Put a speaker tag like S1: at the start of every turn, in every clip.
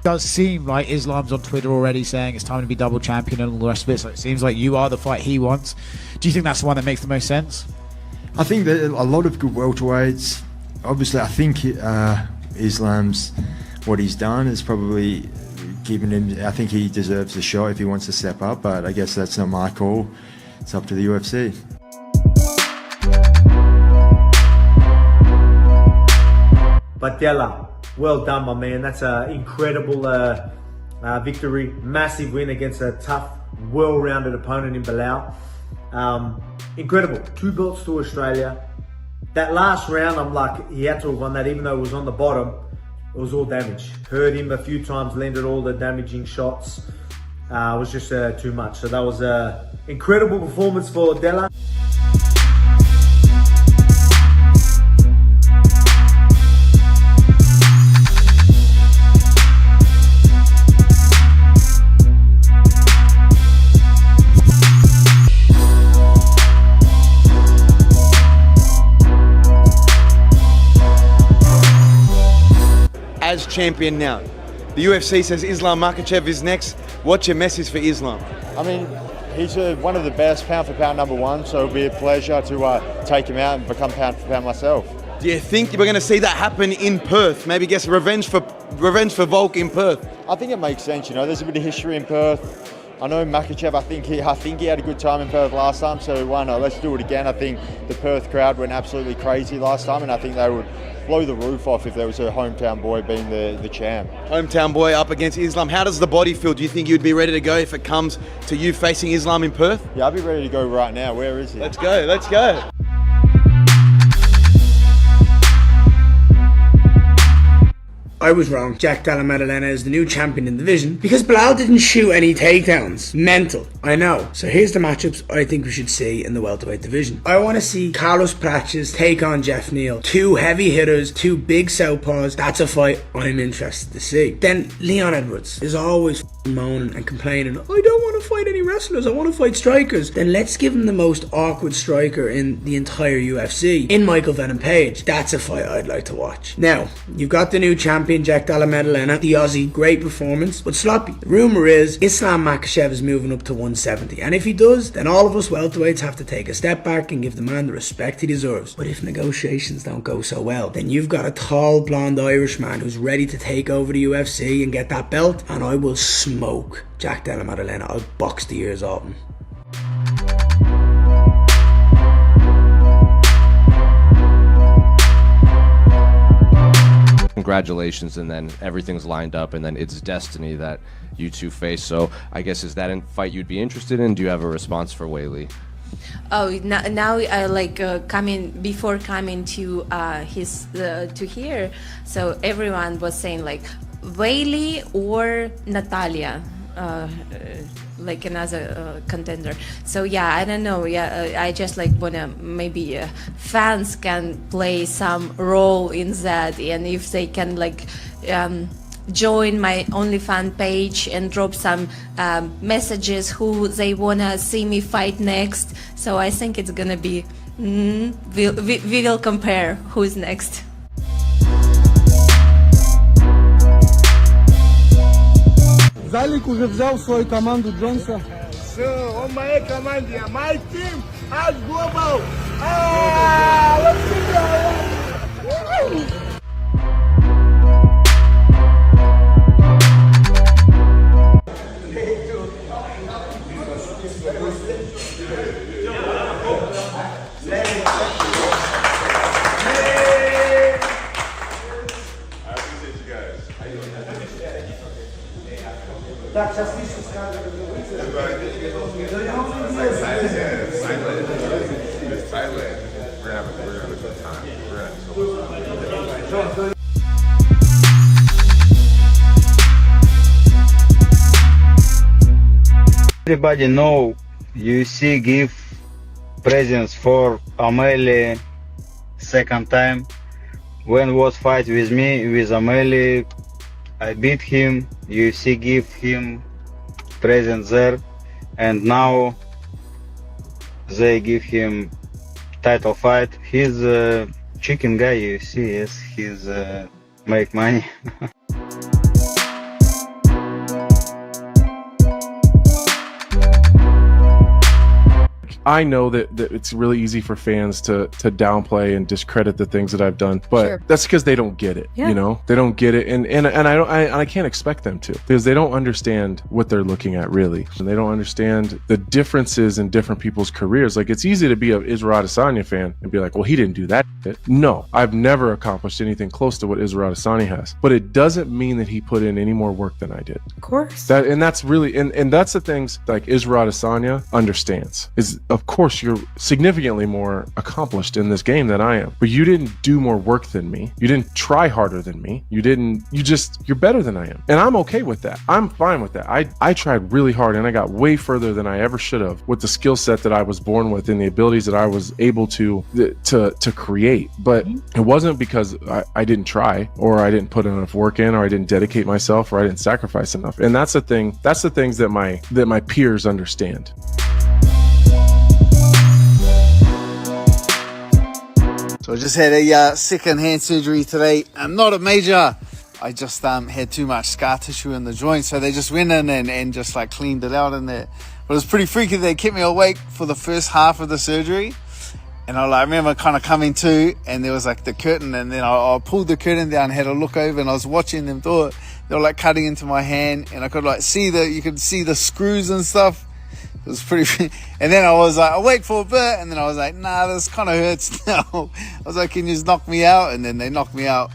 S1: does seem like Islam's on Twitter already saying it's time to be double champion and all the rest of it. So it seems like you are the fight he wants. Do you think that's the one that makes the most sense?
S2: I think that a lot of good welterweights. Obviously, I think Islam's what he's done is probably given him. I think he deserves a shot if he wants to step up. But I guess that's not my call. It's up to the UFC.
S3: But Della, well done, my man. That's an incredible victory. Massive win against a tough, well-rounded opponent in Belal. Incredible. 2 belts to Australia. That last round, I'm like, he had to have won that even though it was on the bottom. It was all damage. Hurt him a few times, landed all the damaging shots. It was just too much. So that was an incredible performance for Della.
S4: As champion now, the UFC says Islam Makhachev is next. What's your message for Islam?
S5: I mean, he's one of the best pound for pound #1, so it'll be a pleasure to take him out and become pound for pound myself.
S4: Do you think we're going to see that happen in Perth? Maybe get revenge for Volk in Perth?
S5: I think it makes sense. You know, there's a bit of history in Perth. I know Makhachev. I think he had a good time in Perth last time, so why not? Let's do it again. I think the Perth crowd went absolutely crazy last time, and I think they would blow the roof off if there was a hometown boy being the champ.
S4: Hometown boy up against Islam. How does the body feel? Do you think you'd be ready to go if it comes to you facing Islam in Perth?
S5: Yeah, I'd be ready to go right now. Where is he?
S4: Let's go, let's go.
S6: I was wrong. Jack Della Maddalena is the new champion in the division because Belal didn't shoot any takedowns. Mental, I know. So here's the matchups I think we should see in the welterweight division. I want to see Carlos Praches take on Jeff Neal. 2 heavy hitters, 2 big southpaws. That's a fight I'm interested to see. Then Leon Edwards is always moaning and complaining, I don't want to fight any wrestlers, I want to fight strikers. Then let's give him the most awkward striker in the entire UFC, in Michael Venom Page. That's a fight I'd like to watch. Now, you've got the new champion Jack Della Maddalena, the Aussie, great performance, but sloppy. The rumour is Islam Makhachev is moving up to 170, and if he does, then all of us welterweights have to take a step back and give the man the respect he deserves. But if negotiations don't go so well, then you've got a tall blonde Irishman who's ready to take over the UFC and get that belt, and I will smoke Jack Della Maddalena. I'll box the ears off him.
S7: Congratulations, and then everything's lined up, and then it's destiny that you two face. So I guess, is that a fight you'd be interested in? Do you have a response for Weili?
S8: Oh, now I like before coming to to here, so everyone was saying like Weili or Natalia, like another contender. So yeah, I don't know. Yeah, I just like wanna maybe fans can play some role in that, and if they can like join my OnlyFans page and drop some messages who they wanna see me fight next. So I think it's gonna be we will compare who's next.
S9: Залик уже взял свою команду Джонса.
S10: Все, он в моей команде. My team has global. Let's go.
S9: Так, сейчас лично скажем.
S11: Everybody know UFC give presents for Ameli second time. When was fight with me with Ameli, I beat him. UFC give him present there, and now they give him title fight. He's a chicken guy, UFC. Yes, he's make money.
S12: I know that it's really easy for fans to downplay and discredit the things that I've done, but that's because they don't get it.
S13: Yeah.
S12: You know, they don't get it, and I can't expect them to, because they don't understand what they're looking at really, and they don't understand the differences in different people's careers. Like, it's easy to be an Israel Adesanya fan and be like, well, he didn't do that shit. No, I've never accomplished anything close to what Israel Adesanya has, but it doesn't mean that he put in any more work than I did.
S13: Of course.
S12: That's really, and that's the things like Israel Adesanya understands is, of course, you're significantly more accomplished in this game than I am, but you didn't do more work than me. You didn't try harder than me. You're better than I am. And I'm okay with that. I'm fine with that. I tried really hard, and I got way further than I ever should have with the skill set that I was born with and the abilities that I was able to create. But it wasn't because I didn't try, or I didn't put enough work in, or I didn't dedicate myself, or I didn't sacrifice enough. And that's the things that my peers understand.
S14: So I just had a second hand surgery today. Not a major. I just had too much scar tissue in the joint, so they just went in and just like cleaned it out in there. But it was pretty freaky. They kept me awake for the first half of the surgery, and I remember kind of coming to, and there was like the curtain, and then I pulled the curtain down, had a look over, and I was watching them do it. They were like cutting into my hand, and I could like you could see the screws and stuff. It was pretty, and then I was like, I'll wait for a bit, and then I was like, nah, this kind of hurts now. I was like, can you just knock me out? And then they knocked me out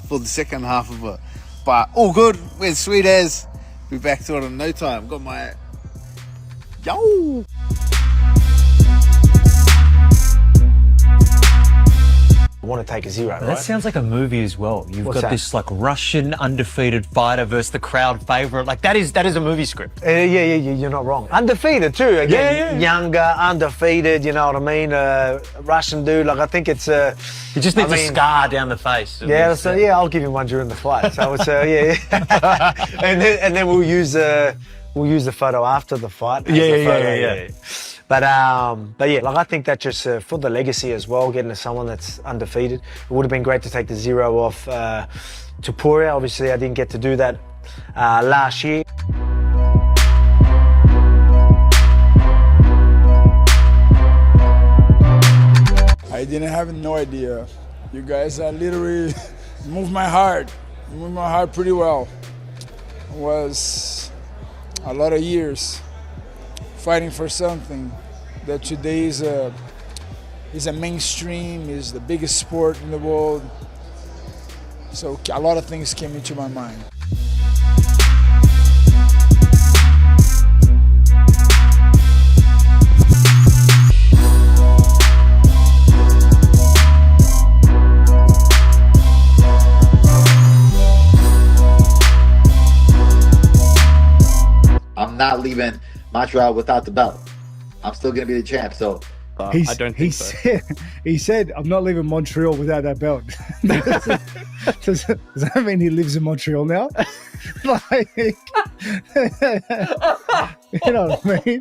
S14: for the second half of it. But all good, went sweet as. Be back to it in no time. Got my, yo!
S15: Want to take a zero, right?
S16: That sounds like a movie as well. You've
S15: What's
S16: got
S15: that?
S16: this like Russian undefeated fighter versus the crowd favorite. Like that is a movie script.
S15: Yeah, you're not wrong. Undefeated too. Again, younger, undefeated. You know what I mean? Russian dude. Like I think it's.
S16: He just needs a scar down the face.
S15: Yeah, so yeah, I'll give him one during the fight. So it's yeah. and then we'll use the photo after the fight.
S16: Yeah.
S15: But yeah, like I think that just for the legacy as well, getting to someone that's undefeated. It would have been great to take the zero off Topuria. Obviously, I didn't get to do that last year.
S9: I didn't have no idea. You guys literally moved my heart. You moved my heart pretty well. It was a lot of years fighting for something that today is a mainstream, is the biggest sport in the world. So a lot of things came into my mind.
S17: I'm not leaving Montreal without the belt. I'm still going to be the champ. So
S18: I don't think so. He said, I'm not leaving Montreal without that belt. does that mean he lives in Montreal now? Like, you know what I mean?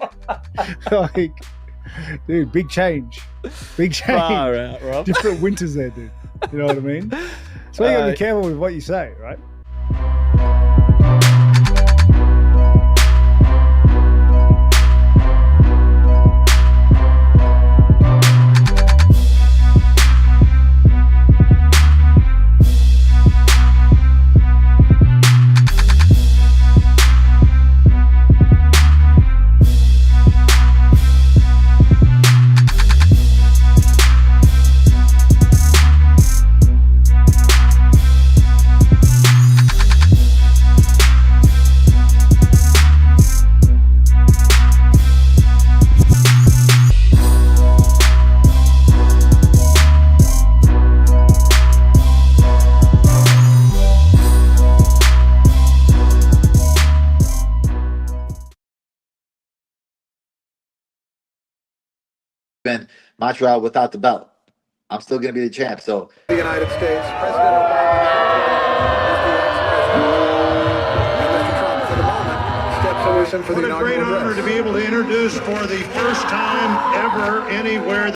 S18: Like, dude, big change. Big change.
S16: Far out, Rob.
S18: Different winters there, dude. You know what I mean? So you got to be careful with what you say, right?
S17: leaving Montreal without the belt. I'm still going to be the champ. So
S19: the United States, President Obama is the ex-president. And Mr. Trump, for the moment, steps away for the inaugural address. What a great honor to be able to introduce for the first time ever anywhere